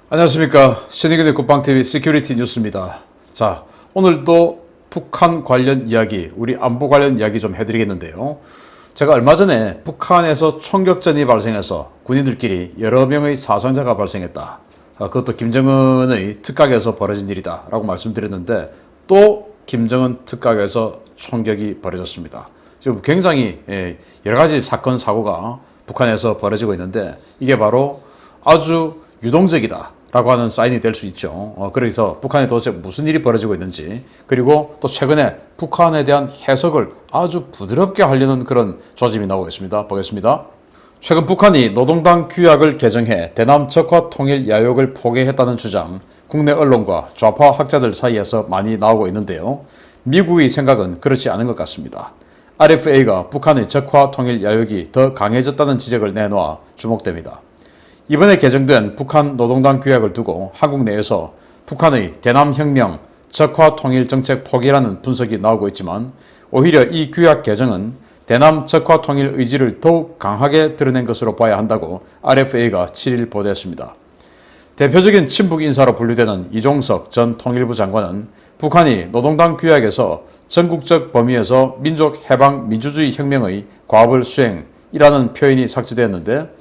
안녕하십니까. 신의균의 국방TV 시큐리티 뉴스입니다. 자, 오늘도 북한 관련 이야기, 우리 안보 관련 이야기 좀 해드리겠는데요. 제가 얼마 전에 북한에서 총격전이 발생해서 군인들끼리 여러 명의 사상자가 발생했다. 그것도 김정은의 특각에서 벌어진 일이다 라고 말씀드렸는데, 또 김정은 특각에서 총격이 벌어졌습니다. 지금 굉장히 여러 가지 사건 사고가 북한에서 벌어지고 있는데, 이게 바로 아주 유동적이다 라고 하는 사인이 될 수 있죠. 그래서 북한에 도대체 무슨 일이 벌어지고 있는지, 그리고 또 최근에 북한에 대한 해석을 아주 부드럽게 하려는 그런 조짐이 나오고 있습니다. 보겠습니다. 최근 북한이 노동당 규약을 개정해 대남 적화 통일 야욕을 포기했다는 주장, 국내 언론과 좌파 학자들 사이에서 많이 나오고 있는데요. 미국의 생각은 그렇지 않은 것 같습니다. RFA가 북한의 적화 통일 야욕이 더 강해졌다는 지적을 내놓아 주목됩니다. 이번에 개정된 북한 노동당 규약을 두고 한국 내에서 북한의 대남혁명, 적화통일정책 포기라는 분석이 나오고 있지만, 오히려 이 규약 개정은 대남 적화통일 의지를 더욱 강하게 드러낸 것으로 봐야 한다고 RFA가 7일 보도했습니다. 대표적인 친북 인사로 분류되는 이종석 전 통일부 장관은 북한이 노동당 규약에서 전국적 범위에서 민족해방민주주의 혁명의 과업을 수행이라는 표현이 삭제되었는데,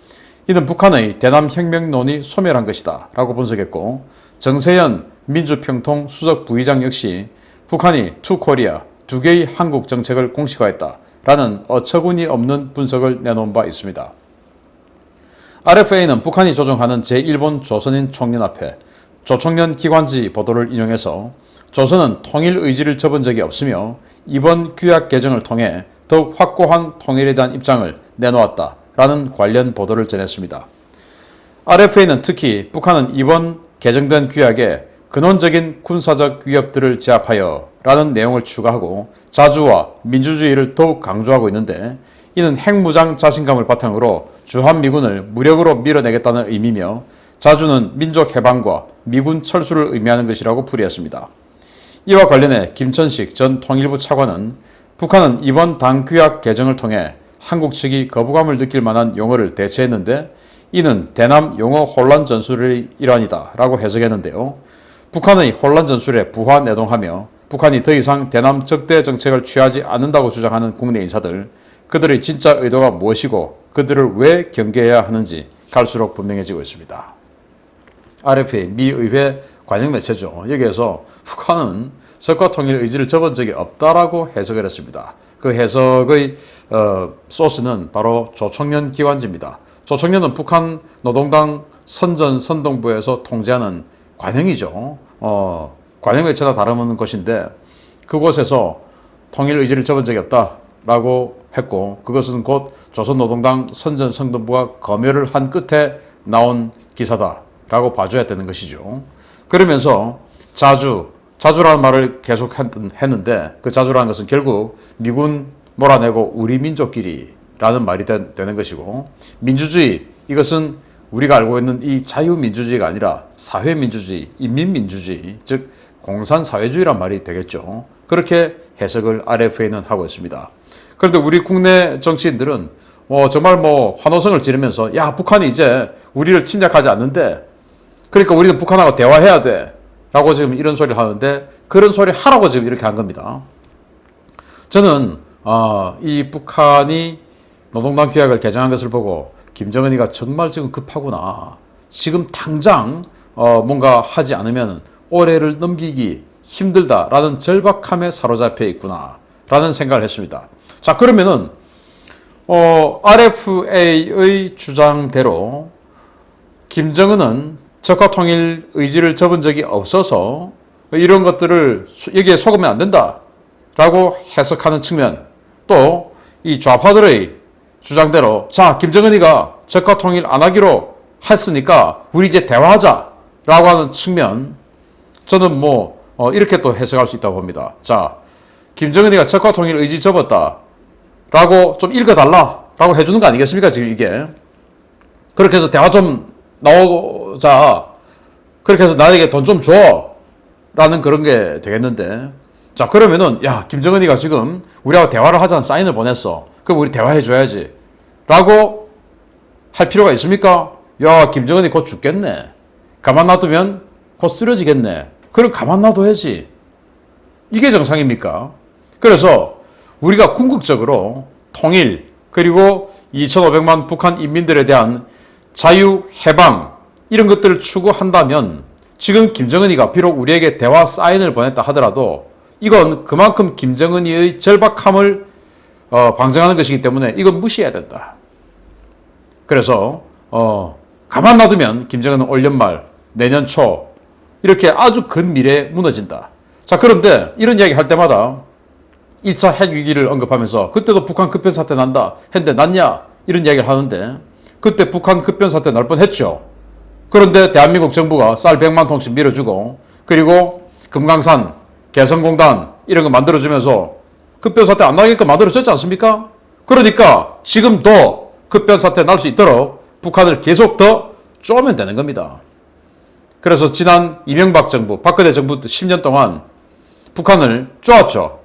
이는 북한의 대남혁명론이 소멸한 것이다 라고 분석했고, 정세현 민주평통 수석 부의장 역시 북한이 투 코리아, 두 개의 한국 정책을 공식화했다 라는 어처구니 없는 분석을 내놓은 바 있습니다. RFA는 북한이 조종하는 제1본 조선인 총연합회 조총련 기관지 보도를 인용해서, 조선은 통일 의지를 접은 적이 없으며 이번 규약 개정을 통해 더욱 확고한 통일에 대한 입장을 내놓았다 라는 관련 보도를 전했습니다. RFA는 특히 북한은 이번 개정된 규약에 근원적인 군사적 위협들을 제압하여 라는 내용을 추가하고 자주와 민주주의를 더욱 강조하고 있는데, 이는 핵무장 자신감을 바탕으로 주한미군을 무력으로 밀어내겠다는 의미며, 자주는 민족해방과 미군 철수를 의미하는 것이라고 풀이했습니다. 이와 관련해 김천식 전 통일부 차관은 북한은 이번 당 규약 개정을 통해 한국 측이 거부감을 느낄 만한 용어를 대체했는데, 이는 대남 용어 혼란 전술의 일환이다 라고 해석했는데요. 북한의 혼란 전술에 부하내동하며 북한이 더 이상 대남 적대 정책을 취하지 않는다고 주장하는 국내 인사들, 그들의 진짜 의도가 무엇이고 그들을 왜 경계해야 하는지 갈수록 분명해지고 있습니다. RFA 미 의회 관영 매체죠. 여기에서 북한은 적화통일 의지를 접은 적이 없다라고 해석을 했습니다. 그 해석의 소스는 바로 조총련 기관지입니다. 조총련은 북한 노동당 선전선동부에서 통제하는 관영이죠. 관영 매체나 다름없는 곳인데, 그곳에서 통일 의지를 접은 적이 없다라고 했고, 그것은 곧 조선노동당 선전선동부가 검열을 한 끝에 나온 기사다라고 봐줘야 되는 것이죠. 그러면서 자주라는 말을 계속 했는데, 그 자주라는 것은 결국 미군 몰아내고 우리 민족끼리라는 말이 되는 것이고, 민주주의, 이것은 우리가 알고 있는 이 자유민주주의가 아니라 사회민주주의, 인민민주주의, 즉 공산사회주의란 말이 되겠죠. 그렇게 해석을 RFA는 하고 있습니다. 그런데 우리 국내 정치인들은 정말 환호성을 지르면서, 야, 북한이 이제 우리를 침략하지 않는데, 그러니까 우리는 북한하고 대화해야 돼 라고 지금 이런 소리를 하는데, 그런 소리 하라고 지금 이렇게 한 겁니다. 저는 이 북한이 노동당 규약을 개정한 것을 보고 김정은이가 정말 지금 급하구나, 지금 당장 뭔가 하지 않으면 올해를 넘기기 힘들다라는 절박함에 사로잡혀 있구나 라는 생각을 했습니다. 자, 그러면은 RFA의 주장대로 김정은은 적화통일 의지를 접은 적이 없어서 이런 것들을 여기에 속으면 안 된다라고 해석하는 측면, 또 이 좌파들의 주장대로, 자, 김정은이가 적화통일 안 하기로 했으니까 우리 이제 대화하자라고 하는 측면, 저는 이렇게 또 해석할 수 있다고 봅니다. 자, 김정은이가 적화통일 의지 접었다라고 좀 읽어달라라고 해주는 거 아니겠습니까, 지금 이게. 그렇게 해서 대화 좀 나오자, 그렇게 해서 나에게 돈 좀 줘 라는 그런 게 되겠는데, 자, 그러면은, 야, 김정은이가 지금 우리하고 대화를 하자는 사인을 보냈어. 그럼 우리 대화해줘야지 라고 할 필요가 있습니까? 야, 김정은이 곧 죽겠네. 가만 놔두면 곧 쓰러지겠네. 그럼 가만 놔둬야지. 이게 정상입니까? 그래서 우리가 궁극적으로 통일 그리고 2,500만 북한 인민들에 대한 자유, 해방 이런 것들을 추구한다면 지금 김정은이가 비록 우리에게 대화 사인을 보냈다 하더라도 이건 그만큼 김정은이의 절박함을 방증하는 것이기 때문에 이건 무시해야 된다. 그래서 가만 놔두면 김정은은 올 연말, 내년 초 이렇게 아주 근미래에 무너진다. 자, 그런데 이런 이야기 할 때마다 1차 핵위기를 언급하면서 그때도 북한 급변사태 난다 했는데 났냐? 이런 이야기를 하는데 그때 북한 급변사태 날 뻔했죠. 그런데 대한민국 정부가 쌀 100만 통씩 밀어주고 그리고 금강산, 개성공단 이런 거 만들어주면서 급변사태 안 나게끔 만들어줬지 않습니까? 그러니까 지금도 급변사태 날 수 있도록 북한을 계속 더 쪼면 되는 겁니다. 그래서 지난 이명박 정부, 박근혜 정부 10년 동안 북한을 쪼았죠.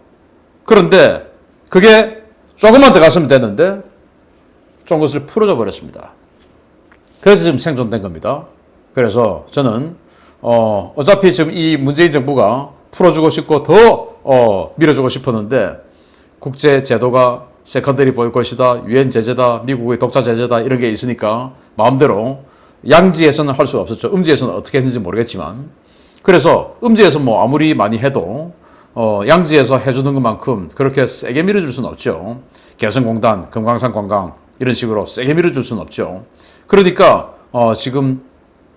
그런데 그게 조금만 더 갔으면 됐는데 좀 것을 풀어줘 버렸습니다. 그래서 지금 생존된 겁니다. 그래서 저는 어차피 지금 이 문재인 정부가 풀어주고 싶고 더 밀어주고 싶었는데 국제 제도가 세컨더리 보이콧이다, 유엔 제재다, 미국의 독자 제재다 이런 게 있으니까 마음대로 양지에서는 할 수가 없었죠. 음지에서는 어떻게 했는지 모르겠지만 그래서 음지에서 뭐 아무리 많이 해도 양지에서 해주는 것만큼 그렇게 세게 밀어줄 수는 없죠. 개성공단, 금강산 관광 이런 식으로 세게 밀어줄 수는 없죠. 그러니까 지금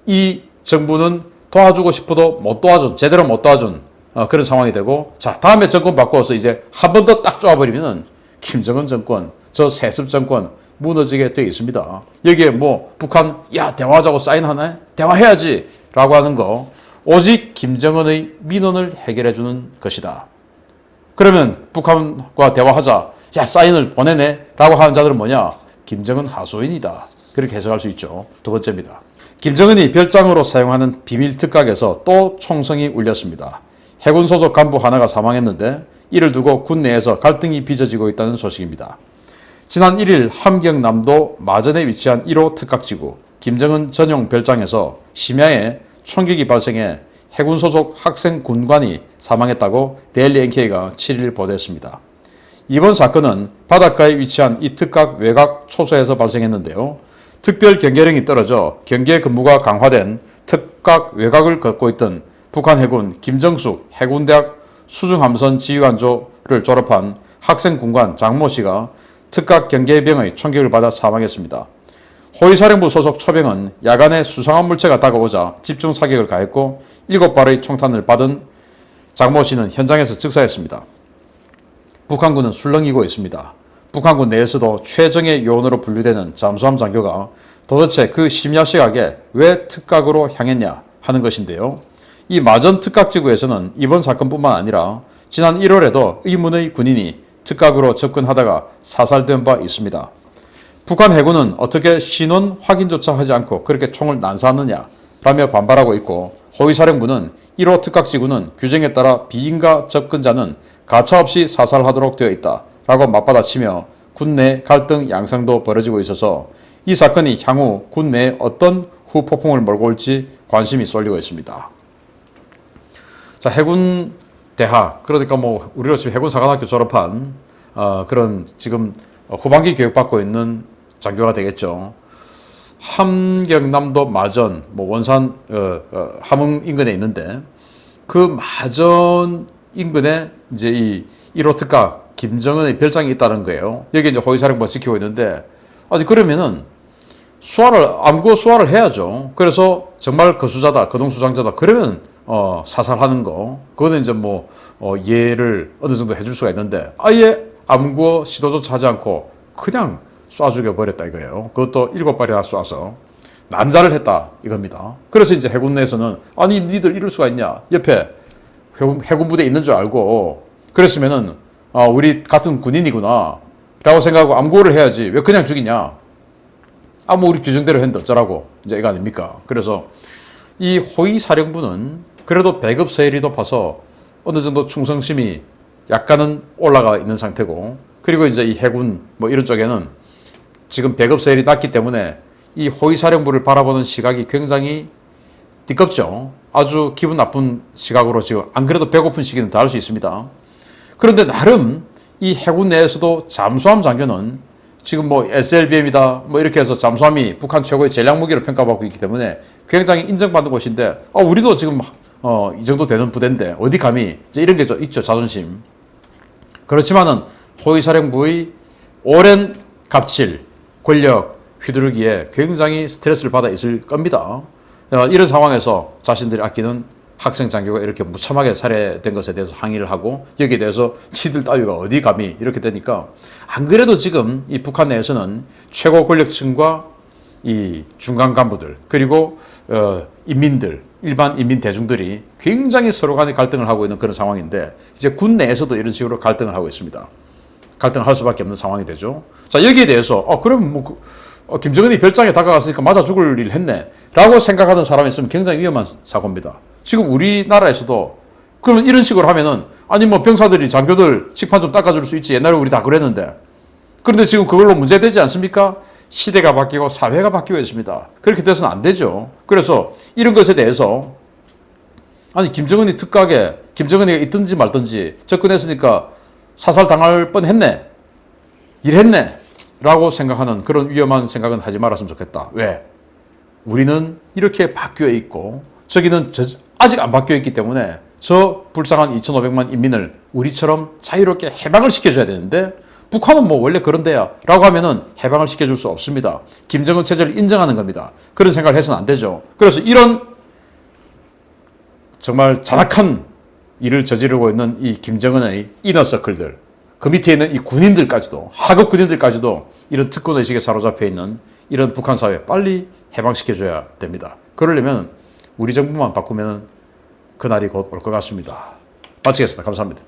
이 정부는 도와주고 싶어도 못 도와준, 제대로 못 도와준 그런 상황이 되고 자 다음에 정권 바꿔서 이제 한 번 더 딱 쪼아버리면은 김정은 정권, 저 세습 정권 무너지게 되어 있습니다. 여기에 뭐 북한 야 대화하자고 사인하네? 대화해야지 라고 하는 거 오직 김정은의 민원을 해결해 주는 것이다. 그러면 북한과 대화하자. 야 사인을 보내네 라고 하는 자들은 뭐냐? 김정은 하소연이다. 그렇게 해석할 수 있죠. 두 번째입니다. 김정은이 별장으로 사용하는 비밀 특각에서 또 총성이 울렸습니다. 해군 소속 간부 하나가 사망했는데 이를 두고 군 내에서 갈등이 빚어지고 있다는 소식입니다. 지난 1일 함경남도 마전에 위치한 1호 특각지구 김정은 전용 별장에서 심야에 총격이 발생해 해군 소속 학생 군관이 사망했다고 데일리 NK가 7일 보도했습니다. 이번 사건은 바닷가에 위치한 이 특각 외곽 초소에서 발생했는데요. 특별 경계령이 떨어져 경계 근무가 강화된 특각 외곽을 걷고 있던 북한 해군 김정숙 해군대학 수중함선 지휘관조를 졸업한 학생 군관 장모 씨가 특각 경계병의 총격을 받아 사망했습니다. 호위사령부 소속 초병은 야간에 수상한 물체가 다가오자 집중 사격을 가했고 7발의 총탄을 받은 장모 씨는 현장에서 즉사했습니다. 북한군은 술렁이고 있습니다. 북한군 내에서도 최정예 요원으로 분류되는 잠수함 장교가 도대체 그 심야 시각에 왜 특각으로 향했냐 하는 것인데요. 이 마전 특각지구에서는 이번 사건뿐만 아니라 지난 1월에도 의문의 군인이 특각으로 접근하다가 사살된 바 있습니다. 북한 해군은 어떻게 신원 확인조차 하지 않고 그렇게 총을 난사하느냐 라며 반발하고 있고 호위사령부는 1호 특각지구는 규정에 따라 비인가 접근자는 가차없이 사살하도록 되어 있다 라고 맞받아치며 군내 갈등 양상도 벌어지고 있어서 이 사건이 향후 군내에 어떤 후폭풍을 몰고 올지 관심이 쏠리고 있습니다. 자, 해군 대학, 그러니까 뭐 우리로 지금 해군사관학교 졸업한 그런 지금 후반기 교육받고 있는 장교가 되겠죠. 함경남도 마전, 뭐 원산 함흥 인근에 있는데 그 마전 인근에 이제 이 1호 특각 김정은의 별장이 있다는 거예요. 여기 이제 호위사령부가 지키고 있는데 아니 그러면은 암구 수화를 해야죠. 그래서 정말 거수자다, 거동수장자다 그러면 사살하는 거 그거는 이제 뭐 예를 어느 정도 해줄 수가 있는데 아예 암구 시도조차 하지 않고 그냥 쏴 죽여버렸다 이거예요. 그것도 7발이나 쏴서 난자를 했다 이겁니다. 그래서 이제 해군 내에서는 아니 니들 이럴 수가 있냐. 옆에 해군 부대에 있는 줄 알고 그랬으면은 우리 같은 군인이구나 라고 생각하고 암고를 해야지 왜 그냥 죽이냐. 뭐 우리 규정대로 했는데 어쩌라고 이제 이거 아닙니까. 그래서 이 호위사령부는 그래도 배급 서열이 높아서 어느 정도 충성심이 약간은 올라가 있는 상태고 그리고 이제 이 해군 뭐 이런 쪽에는 지금 배급 서열이 낮기 때문에 이 호위사령부를 바라보는 시각이 굉장히 띠껍죠. 아주 기분 나쁜 시각으로 지금 안 그래도 배고픈 시기는 다 알 수 있습니다. 그런데 나름 이 해군 내에서도 잠수함 장교는 지금 뭐 SLBM이다 뭐 이렇게 해서 잠수함이 북한 최고의 전략 무기로 평가받고 있기 때문에 굉장히 인정받는 곳인데 우리도 지금 이 정도 되는 부대인데 어디 감히 이제 이런 게 있죠. 자존심. 그렇지만은 호위사령부의 오랜 갑질, 권력 휘두르기에 굉장히 스트레스를 받아 있을 겁니다. 이런 상황에서 자신들이 아끼는 학생 장교가 이렇게 무참하게 살해된 것에 대해서 항의를 하고 여기에 대해서 지들 따위가 어디 감히 이렇게 되니까 안 그래도 지금 이 북한 내에서는 최고 권력층과 이 중간 간부들 그리고 인민들 일반 인민 대중들이 굉장히 서로 간에 갈등을 하고 있는 그런 상황인데 이제 군 내에서도 이런 식으로 갈등을 하고 있습니다. 갈등을 할 수밖에 없는 상황이 되죠. 자, 여기에 대해서 그럼 뭐 김정은이 별장에 다가갔으니까 맞아 죽을 일 했네 라고 생각하는 사람이 있으면 굉장히 위험한 사고입니다. 지금 우리나라에서도 그러면 이런 식으로 하면은 아니 뭐 병사들이 장교들 식판 좀 닦아줄 수 있지 옛날에 우리 다 그랬는데 그런데 지금 그걸로 문제되지 않습니까? 시대가 바뀌고 사회가 바뀌고 있습니다. 그렇게 돼서는 안 되죠. 그래서 이런 것에 대해서 아니 김정은이 특각에 김정은이가 있든지 말든지 접근했으니까 사살 당할 뻔했네 이랬네 라고 생각하는 그런 위험한 생각은 하지 말았으면 좋겠다. 왜? 우리는 이렇게 바뀌어 있고 저기는 아직 안 바뀌어 있기 때문에 저 불쌍한 2,500만 인민을 우리처럼 자유롭게 해방을 시켜줘야 되는데 북한은 뭐 원래 그런 데야 라고 하면은 해방을 시켜줄 수 없습니다. 김정은 체제를 인정하는 겁니다. 그런 생각을 해서는 안 되죠. 그래서 이런 정말 잔악한 일을 저지르고 있는 이 김정은의 이너서클들 그 밑에 있는 이 군인들까지도 하급 군인들까지도 이런 특권의식에 사로잡혀 있는 이런 북한 사회 빨리 해방시켜줘야 됩니다. 그러려면 우리 정부만 바꾸면 그날이 곧 올 것 같습니다. 마치겠습니다. 감사합니다.